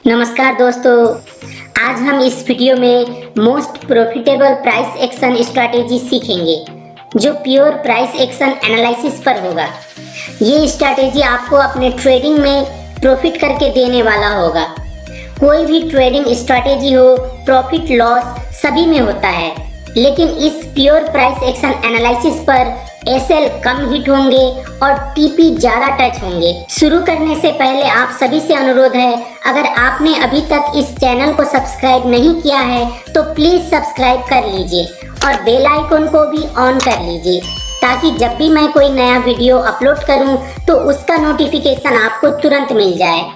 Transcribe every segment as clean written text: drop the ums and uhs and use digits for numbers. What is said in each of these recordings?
नमस्कार दोस्तों, आज हम इस वीडियो में most profitable price action strategy सीखेंगे जो प्योर प्राइस एक्शन एनालिसिस पर होगा। ये स्ट्रैटेजी आपको अपने ट्रेडिंग में प्रॉफिट करके देने वाला होगा। कोई भी ट्रेडिंग स्ट्रैटेजी हो, प्रॉफिट लॉस सभी में होता है, लेकिन इस प्योर प्राइस एक्शन एनालिसिस पर एसएल कम हिट होंगे और टीपी ज्यादा टच होंगे। शुरू करने से पहले आप सभी से अनुरोध है, अगर आपने अभी तक इस चैनल को सब्सक्राइब नहीं किया है तो प्लीज सब्सक्राइब कर लीजिए और बेल आइकन को भी ऑन कर लीजिए, ताकि जब भी मैं कोई नया वीडियो अपलोड करूं तो उसका नोटिफिकेशन आपको तुरंत मिल जाए।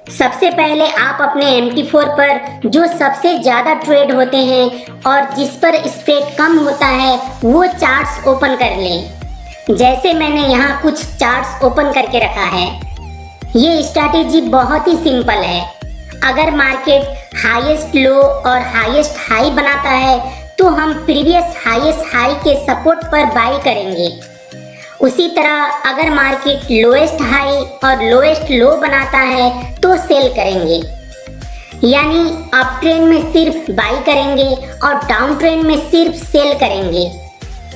सबसे पहले आप अपने MT4 पर जो सबसे ज्यादा ट्रेड होते हैं और जिस पर स्प्रेड कम होता है वो चार्ट्स ओपन कर लें। जैसे मैंने यहाँ कुछ चार्ट्स ओपन करके रखा है। ये स्ट्रैटेजी बहुत ही सिंपल है। अगर मार्केट हाईएस्ट लो और हाईएस्ट हाई बनाता है तो हम प्रीवियस हाईएस्ट हाई के सपोर्ट पर बाई करेंगे। उसी तरह अगर मार्केट लोएस्ट हाई और लोएस्ट लो बनाता है तो सेल करेंगे, यानी अप ट्रेंड में सिर्फ बाई करेंगे और डाउन ट्रेंड में सिर्फ सेल करेंगे।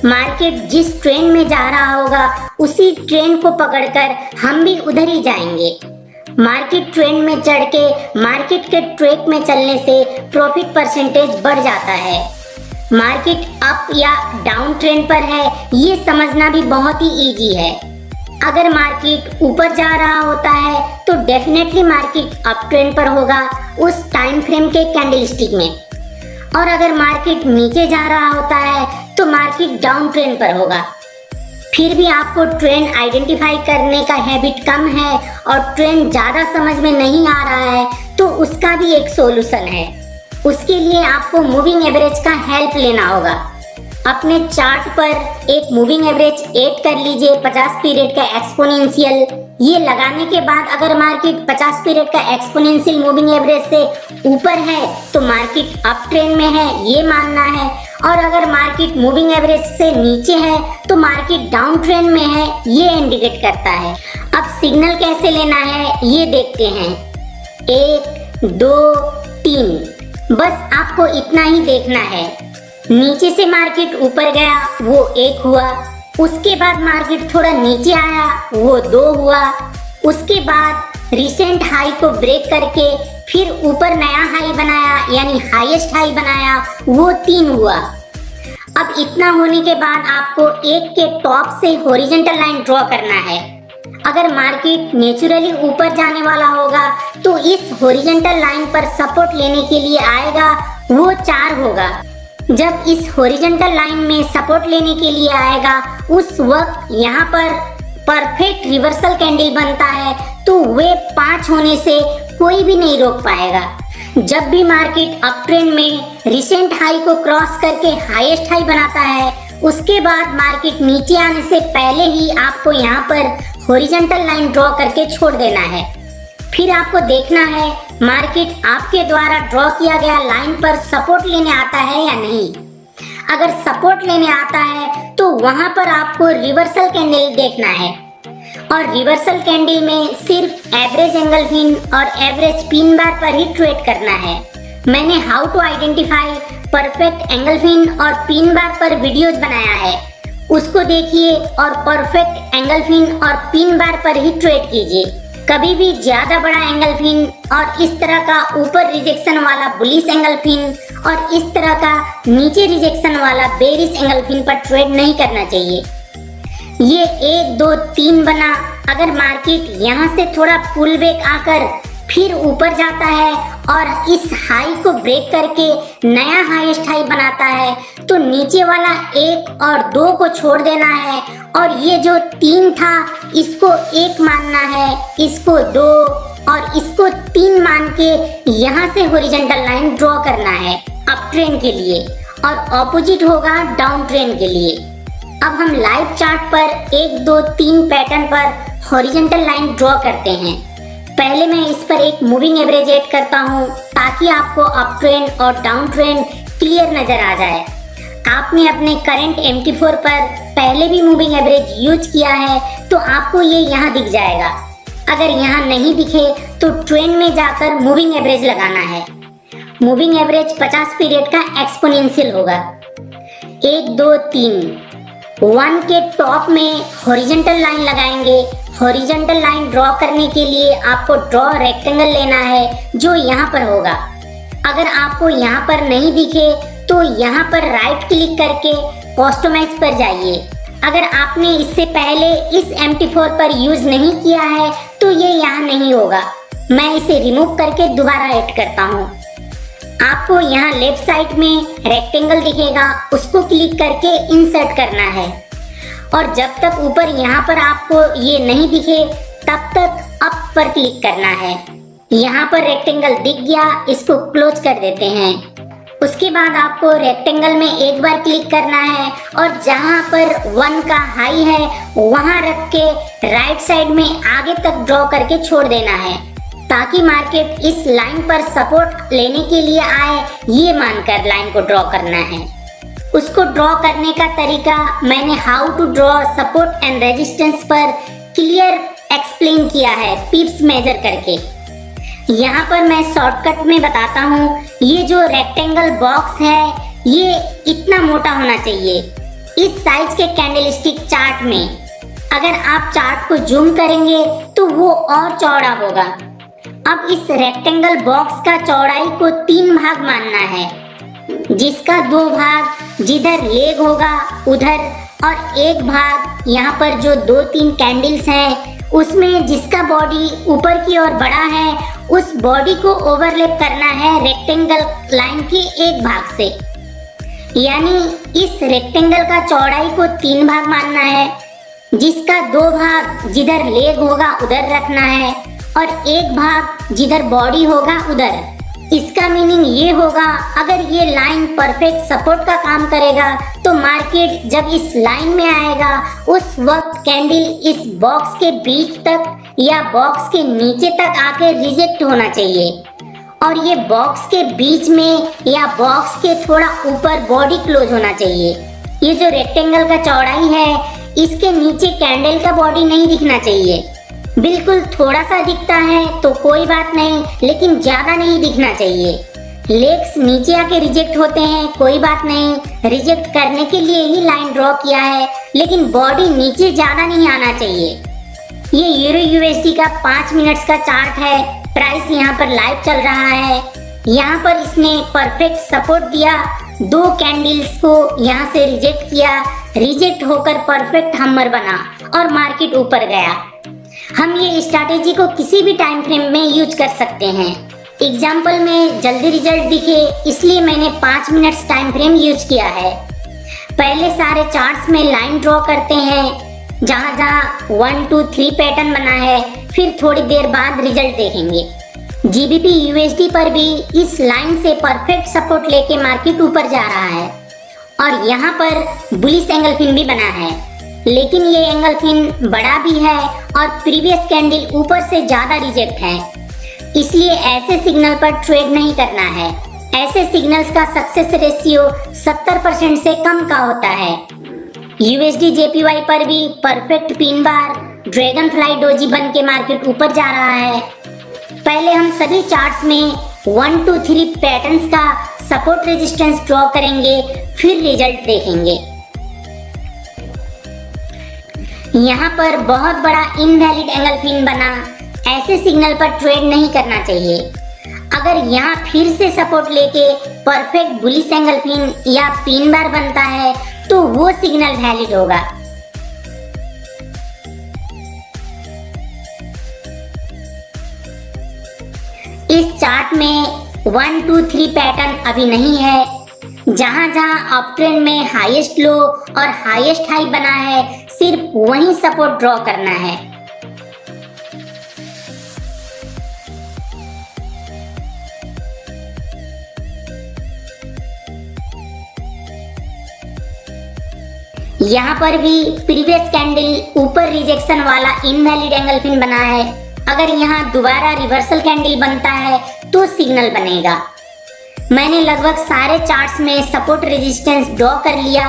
मार्केट जिस ट्रेंड में जा रहा होगा उसी ट्रेंड को पकड़कर हम भी उधर ही जाएंगे। मार्केट ट्रेंड में चढ़ के मार्केट के ट्रैक में चलने से प्रॉफिट परसेंटेज बढ़ जाता है। मार्केट अप या डाउन ट्रेंड पर है ये समझना भी बहुत ही इजी है। अगर मार्केट ऊपर जा रहा होता है तो डेफिनेटली मार्केट अप ट्रेंड पर होगा उस टाइम फ्रेम के कैंडलस्टिक में, और अगर मार्केट नीचे जा रहा होता है तो मार्केट डाउन ट्रेंड पर होगा। फिर भी आपको ट्रेंड आइडेंटिफाई करने का हैबिट कम है और ट्रेंड ज्यादा समझ में नहीं आ रहा है तो उसका भी एक सॉल्यूशन है। उसके लिए आपको मूविंग एवरेज का हेल्प लेना होगा। अपने चार्ट पर एक मूविंग एवरेज ऐड कर लीजिए 50 पीरियड का एक्सपोनेंशियल। ये लगाने के बाद अगर मार्केट 50 पीरियड का एक्सपोनेंशियल मूविंग एवरेज से ऊपर है तो मार्केट अप ट्रेंड में है ये मानना है, और अगर मार्केट मूविंग एवरेज से नीचे है तो मार्केट डाउन ट्रेंड में है ये इंडिकेट करता है। अब सिग्नल कैसे लेना है ये देखते हैं। 1 2 3, बस आपको इतना ही देखना है। नीचे से मार्केट ऊपर गया वो 1 हुआ, उसके बाद मार्केट थोड़ा नीचे आया वो 2 हुआ, उसके बाद रिसेंट हाई को ब्रेक करके फिर ऊपर नया हाई बनाया यानी हाईएस्ट हाई बनाया वो 3 हुआ। अब इतना होने के बाद आपको एक के टॉप से हॉरिजॉन्टल लाइन ड्रॉ करना है। अगर मार्केट नेचुरली ऊपर जाने वाला होगा तो इस हॉरिजॉन्टल लाइन पर सपोर्ट लेने के लिए आएगा वो 4 होगा। जब इस हॉरिजॉन्टल लाइन में सपोर्ट लेने के लिए आएगा उस वक्त यहाँ पर परफेक्ट रिवर्सल कैंडल बनता है तो वे 5 होने से कोई भी नहीं रोक पाएगा। जब भी मार्केट अप ट्रेंड में रिसेंट हाई को क्रॉस करके हाईएस्ट हाई बनाता है उसके बाद मार्केट नीचे आने से पहले ही आपको यहाँ पर हॉरिजॉन्टल लाइन ड्रॉ करके छोड़ देना है। फिर आपको देखना है मार्केट आपके द्वारा ड्रॉ किया गया लाइन पर सपोर्ट लेने आता है या नहीं। अगर सपोर्ट लेने आता है तो वहां पर आपको रिवर्सल कैंडल देखना है, और रिवर्सल कैंडल में सिर्फ एवरेज एंगल फिन और एवरेज पिन बार पर ही ट्रेड करना है। मैंने how to identify perfect engulfing और पिन बार पर वीडियोज बनाया है, उसको देखिए और परफेक्ट एंगल फिन और पिन बार पर ही ट्रेड कीजिए। कभी भी ज्यादा बड़ा एंगल फिन और इस तरह का ऊपर रिजेक्शन वाला बुलिश एंगल फिन और इस तरह का नीचे रिजेक्शन वाला बेरिश एंगल फिन पर ट्रेड नहीं करना चाहिए। ये 1 2 3 बना, अगर मार्केट यहाँ से थोड़ा पुल बैक आकर फिर ऊपर जाता है और इस हाई को ब्रेक करके नया हाईएस्ट हाई बनाता है तो नीचे वाला 1 और 2 को छोड़ देना है, और ये जो 3 था इसको 1 मानना है, इसको 2 और इसको 3 मान के यहाँ से हॉरिजॉन्टल लाइन ड्रॉ करना है अप ट्रेंड के लिए, और ऑपोजिट होगा डाउन ट्रेंड के लिए। अब हम लाइव चार्ट पर 1 2 3 पैटर्न पर हॉरिजॉन्टल लाइन ड्रॉ करते हैं। पहले मैं इस पर एक मूविंग एवरेज ऐड करता हूँ ताकि आपको अप ट्रेंड और डाउन ट्रेंड क्लियर नजर आ जाए। आपने अपने करंट MT4 पर पहले भी मूविंग एवरेज यूज किया है तो आपको ये यहाँ दिख जाएगा। अगर यहाँ नहीं दिखे तो ट्रेंड में जाकर मूविंग एवरेज लगाना है। मूविंग एवरेज 50 पीरियड का एक्सपोनेंशियल होगा। 1 2 3 1 के टॉप में हॉरिजॉन्टल लाइन लगाएंगे। हॉरिजॉन्टल लाइन ड्रॉ करने के लिए आपको ड्रॉ रेक्टेंगल लेना है जो यहाँ पर होगा। अगर आपको यहाँ पर नहीं दिखे तो यहाँ पर राइट क्लिक करके कस्टमाइज पर जाइए। अगर आपने इससे पहले इस MT4 पर यूज नहीं किया है तो ये यहाँ नहीं होगा। मैं इसे रिमूव करके दोबारा ऐड करता हूँ। आपको यहाँ लेफ्ट साइड में रेक्टेंगल दिखेगा, उसको क्लिक करके इंसर्ट करना है और जब तक ऊपर यहाँ पर आपको ये नहीं दिखे तब तक अप पर क्लिक करना है। यहाँ पर रेक्टेंगल दिख गया, इसको क्लोज कर देते हैं। उसके बाद आपको रेक्टेंगल में एक बार क्लिक करना है और जहाँ पर 1 का हाई है वहाँ रख के राइट साइड में आगे तक ड्रॉ करके छोड़ देना है ताकि मार्केट इस लाइन पर सपोर्ट लेने के लिए आए, ये मानकर लाइन को ड्रॉ करना है। उसको ड्रॉ करने का तरीका मैंने how to draw support and resistance पर क्लियर एक्सप्लेन किया है पिप्स मेजर करके। यहाँ पर मैं शॉर्टकट में बताता हूँ। ये जो रेक्टेंगल बॉक्स है ये इतना मोटा होना चाहिए इस साइज के कैंडलस्टिक चार्ट में। अगर आप चार्ट को जूम करेंगे तो वो और चौड़ा होगा। अब इस रेक्टेंगल बॉक्स का चौड़ाई को 3 भाग मानना है, जिसका 2 भाग जिधर लेग होगा उधर और एक भाग यहाँ पर जो 2-3 कैंडल्स हैं उसमें जिसका बॉडी ऊपर की ओर बड़ा है उस बॉडी को ओवरलैप करना है रेक्टेंगल लाइन के एक भाग से। यानी इस रेक्टेंगल का चौड़ाई को 3 भाग मानना है, जिसका 2 भाग जिधर लेग होगा उधर रखना है और एक भाग जिधर बॉडी होगा उधर। इसका मीनिंग ये होगा अगर ये लाइन परफेक्ट सपोर्ट का काम करेगा तो मार्केट जब इस लाइन में आएगा उस वक्त कैंडल इस बॉक्स के बीच तक या बॉक्स के नीचे तक आके रिजेक्ट होना चाहिए और ये बॉक्स के बीच में या बॉक्स के थोड़ा ऊपर बॉडी क्लोज होना चाहिए। ये जो रेक्टेंगल का चौड़ाई है इसके नीचे कैंडल का बॉडी नहीं दिखना चाहिए। बिल्कुल थोड़ा सा दिखता है तो कोई बात नहीं, लेकिन ज्यादा नहीं दिखना चाहिए। लेग्स नीचे आके रिजेक्ट होते हैं, कोई बात नहीं, रिजेक्ट करने के लिए ही लाइन ड्रॉ किया है, लेकिन बॉडी नीचे ज्यादा नहीं आना चाहिए। ये यूरो यूएसडी का 5 मिनट्स का चार्ट है। प्राइस यहाँ पर लाइव चल रहा है। यहाँ पर इसने परफेक्ट सपोर्ट दिया, 2 कैंडल्स को यहाँ से रिजेक्ट किया, रिजेक्ट होकर परफेक्ट हम्मर बना और मार्केट ऊपर गया। हम ये स्ट्रैटेजी को किसी भी टाइम फ्रेम में यूज कर सकते हैं। एग्जाम्पल में जल्दी रिजल्ट दिखे इसलिए मैंने 5 मिनट्स टाइम फ्रेम यूज किया है। पहले सारे चार्ट्स में लाइन ड्रॉ करते हैं जहाँ जहाँ 1 2 3 पैटर्न बना है, फिर थोड़ी देर बाद रिजल्ट देखेंगे। जीबीपी यूएसडी पर भी इस लाइन से परफेक्ट सपोर्ट लेके मार्केट ऊपर जा रहा है और यहाँ पर बुलिश एंगल पिन भी बना है, लेकिन ये एंगल पिन बड़ा भी है और प्रीवियस कैंडल ऊपर से ज्यादा रिजेक्ट है, इसलिए ऐसे सिग्नल पर ट्रेड नहीं करना है। ऐसे सिग्नल्स का सक्सेस रेशियो 70% से कम का होता है। यूएसडी जेपीवाई पर भी perfect pin bar dragon fly doji बन के मार्केट ऊपर जा रहा है। पहले हम सभी चार्ट्स में 1 2 3 पैटर्न्स का सपोर्ट रेजिस्टेंस ड्रॉ करेंगे, फिर रिजल्ट देखेंगे। यहाँ पर बहुत बड़ा इनवैलिड एंगल पिन बना, ऐसे सिग्नल पर ट्रेड नहीं करना चाहिए। अगर यहाँ फिर से सपोर्ट लेके परफेक्ट बुलिश एंगल पिन या पिन बार बनता है तो वो सिग्नल वैलिड होगा। इस चार्ट में 1 2 3 पैटर्न अभी नहीं है। जहां जहां अप ट्रेंड में हाईएस्ट लो और हाईएस्ट हाई बना है सिर्फ वहीं सपोर्ट ड्रॉ करना है। यहाँ पर भी प्रीवियस कैंडल ऊपर रिजेक्शन वाला इनवैलिड एंगल पिन बना है। अगर यहाँ दोबारा रिवर्सल कैंडल बनता है तो सिग्नल बनेगा। मैंने लगभग सारे चार्ट्स में सपोर्ट रेजिस्टेंस ड्रॉ कर लिया।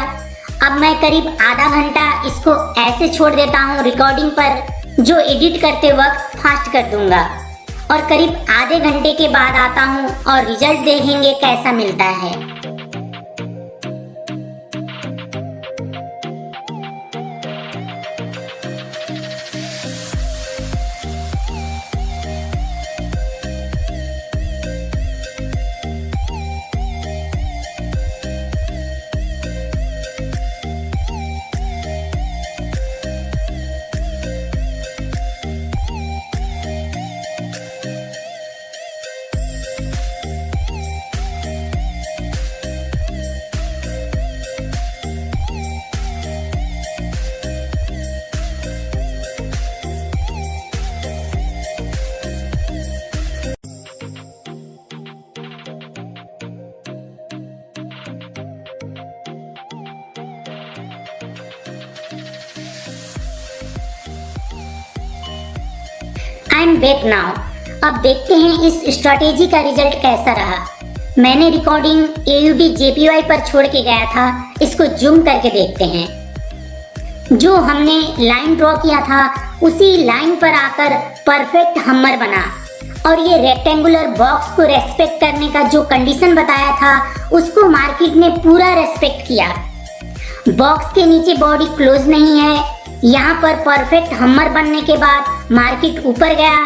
अब मैं करीब आधा घंटा इसको ऐसे छोड़ देता हूँ रिकॉर्डिंग पर जो एडिट करते वक्त फास्ट कर दूंगा और करीब आधे घंटे के बाद आता हूँ और रिजल्ट देखेंगे कैसा मिलता है। I am back now. अब देखते हैं इस स्ट्रैटेजी का रिजल्ट कैसा रहा। मैंने रिकॉर्डिंग AUD JPY पर छोड़ के गया था, इसको जूम करके देखते हैं। जो हमने लाइन ड्रॉ किया था उसी लाइन पर आकर परफेक्ट हम्मर बना और ये रेक्टेंगुलर बॉक्स को रेस्पेक्ट करने का जो कंडीशन बताया था उसको मार्केट ने पूरा रेस्पेक्ट किया। बॉक्स के नीचे बॉडी क्लोज नहीं है। यहाँ पर परफेक्ट हम्मर बनने के बाद मार्केट ऊपर गया।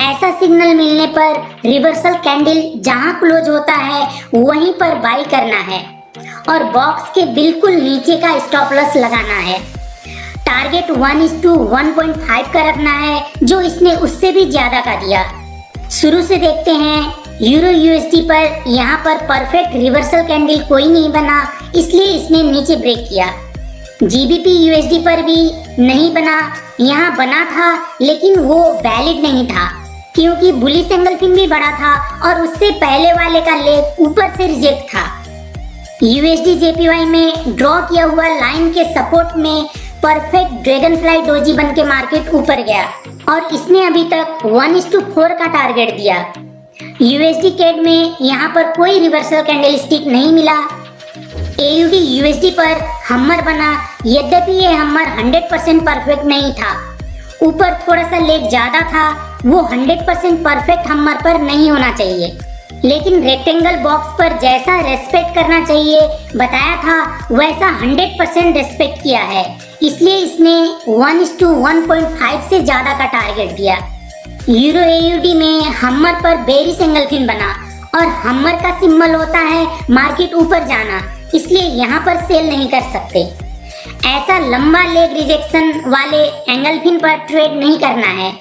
ऐसा सिग्नल मिलने पर रिवर्सल कैंडल जहाँ क्लोज होता है वहीं पर बाई करना है और बॉक्स के बिल्कुल नीचे का स्टॉप लॉस लगाना है। टारगेट 1:1.5 का रखना है, जो इसने उससे भी ज्यादा का दिया। शुरू से देखते हैं। यूरो USD पर यहाँ पर परफेक्ट रिवर्सल कैंडल कोई नहीं बना, इसलिए इसने नीचे ब्रेक किया। GBP USD पर भी नहीं बना, यहाँ बना था लेकिन वो वैलिड नहीं था क्योंकि बुलिश एंगल पिन भी बड़ा था और उससे पहले वाले का लेग ऊपर से रिजेक्ट था। USD JPY में ड्रॉ किया हुआ लाइन के सपोर्ट में परफेक्ट ड्रैगन फ्लाई डोजी बन के मार्केट ऊपर गया और इसने अभी तक 1:4 का टारगेट दिया। USD CAD में यहाँ पर कोई रिवर्सल कैंडल स्टिक नहीं मिला। AUD USD पर हम्मर बना, यद्यपि ये हम्मर 100% परफेक्ट नहीं था। ऊपर थोड़ा सा लेग ज्यादा था, वो 100% परफेक्ट हम्मर पर नहीं होना चाहिए, लेकिन रेक्टेंगल बॉक्स पर जैसा रेस्पेक्ट करना चाहिए बताया था वैसा 100% रेस्पेक्ट किया है, इसलिए इसने 1:1.5 से ज्यादा का टारगेट दिया। यूरो AUD में हम्मर पर बेरिश एंगल पिन बना और हम्मर का सिंबल होता है मार्केट ऊपर जाना, इसलिए यहाँ पर सेल नहीं कर सकते। ऐसा लंबा लेग रिजेक्शन वाले एंगल पिन पर ट्रेड नहीं करना है।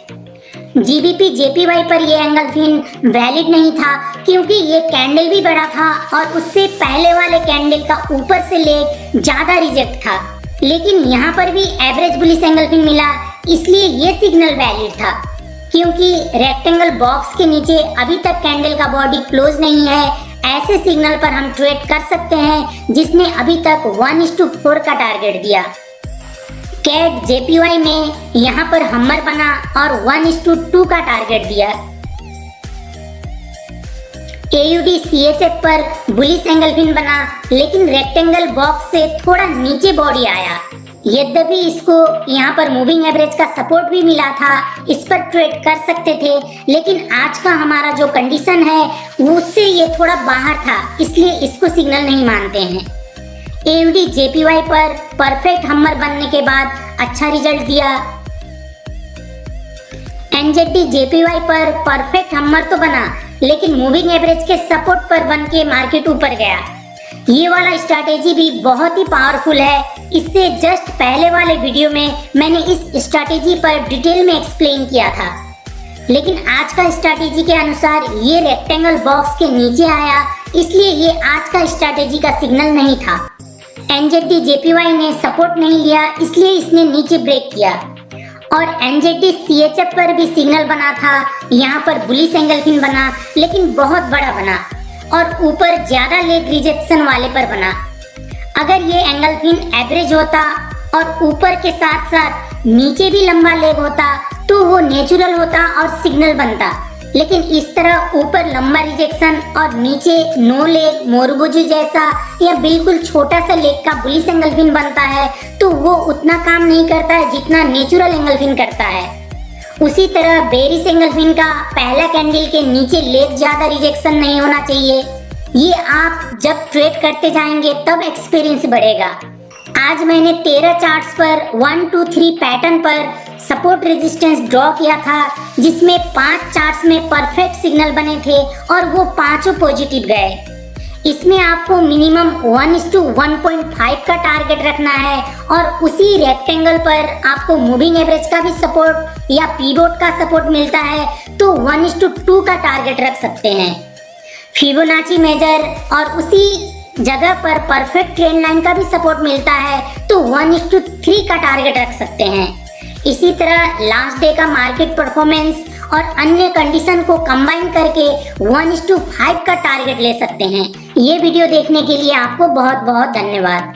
GBP JPY पर ये एंगल पिन वैलिड नहीं था क्योंकि ये कैंडल भी बड़ा था और उससे पहले वाले कैंडल का ऊपर से लेग ज्यादा रिजेक्ट था, लेकिन यहाँ पर भी एवरेज बुलिश एंगल पिन मिला, इसलिए ये सिग्नल वैलिड था। क्योंकि रेक्टेंगल बॉक्स के नीचे अभी तक कैंडल का बॉडी क्लोज नहीं है, ऐसे सिग्नल पर हम ट्रेड कर सकते हैं जिसने अभी तक 1:4 का टारगेट दिया। CAD JPY में यहाँ पर हम्मर बना और 1:2 का टारगेट दिया। AUD CHF पर बुलिश एंगल पिन बना, लेकिन रेक्टेंगल बॉक्स से थोड़ा नीचे बॉडी आया। यद्यपि इसको यहाँ पर मूविंग एवरेज का सपोर्ट भी मिला था, इस पर ट्रेड कर सकते थे, लेकिन आज का हमारा जो कंडीशन है उससे ये थोड़ा बाहर था, इसलिए इसको सिग्नल नहीं मानते हैं। AUD JPY पर परफेक्ट हम्मर बनने के बाद अच्छा रिजल्ट दिया। NZD JPY पर परफेक्ट हम्मर तो बना, लेकिन मूविंग एवरेज के सपोर्ट पर बन के मार्केट ऊपर गया। ये वाला स्ट्रैटेजी भी बहुत ही पावरफुल है। इससे जस्ट पहले वाले वीडियो में मैंने इस स्ट्रैटेजी पर डिटेल में एक्सप्लेन किया था, लेकिन आज का स्ट्रैटेजी के अनुसार ये रेक्टेंगल बॉक्स के नीचे आया, इसलिए ये आज का स्ट्रैटेजी का सिग्नल नहीं था। NZD JPY ने सपोर्ट नहीं लिया, इसलिए इसने नीचे ब्रेक किया और NZD CHF पर भी सिग्नल बना था। यहाँ पर बुलिश एंगल पिन बना, लेकिन बहुत बड़ा बना और ऊपर ज्यादा लेग रिजेक्शन वाले पर बना। अगर ये एंगल पिन एवरेज होता और ऊपर के साथ साथ नीचे भी लंबा लेग होता तो वो नेचुरल होता और सिग्नल बनता, लेकिन इस तरह ऊपर लंबा रिजेक्शन और नीचे नो लेग मोरबुजू जैसा या बिल्कुल छोटा सा लेग का बुलिश एंगल पिन बनता है, तो वो उतना काम नहीं करता है जितना नेचुरल एंगल पिन करता है। उसी तरह बेरिस एंगल्फिन का पहला कैंडल के नीचे लेग ज्यादा रिजेक्शन नहीं होना चाहिए। ये आप जब ट्रेड करते जाएंगे तब एक्सपीरियंस बढ़ेगा। आज मैंने 13 चार्ट्स पर 1 2 3 पैटर्न पर सपोर्ट रेजिस्टेंस ड्रॉ किया था, जिसमें 5 चार्ट्स में परफेक्ट सिग्नल बने थे और वो पांचों पॉजिटिव गए। इसमें आपको मिनिमम 1:1.5 का टारगेट रखना है और उसी रेक्टेंगल पर आपको मूविंग एवरेज का भी सपोर्ट या पीवोट का सपोर्ट मिलता है तो 1:2 का टारगेट रख सकते हैं। फिबोनाची मेजर और उसी जगह पर परफेक्ट ट्रेंड लाइन का भी सपोर्ट मिलता है तो 1:3 का टारगेट रख सकते हैं। इसी तरह लास्ट डे का मार्केट परफॉर्मेंस और अन्य कंडीशन को कंबाइन करके 1:5 का टारगेट ले सकते हैं। ये वीडियो देखने के लिए आपको बहुत बहुत धन्यवाद।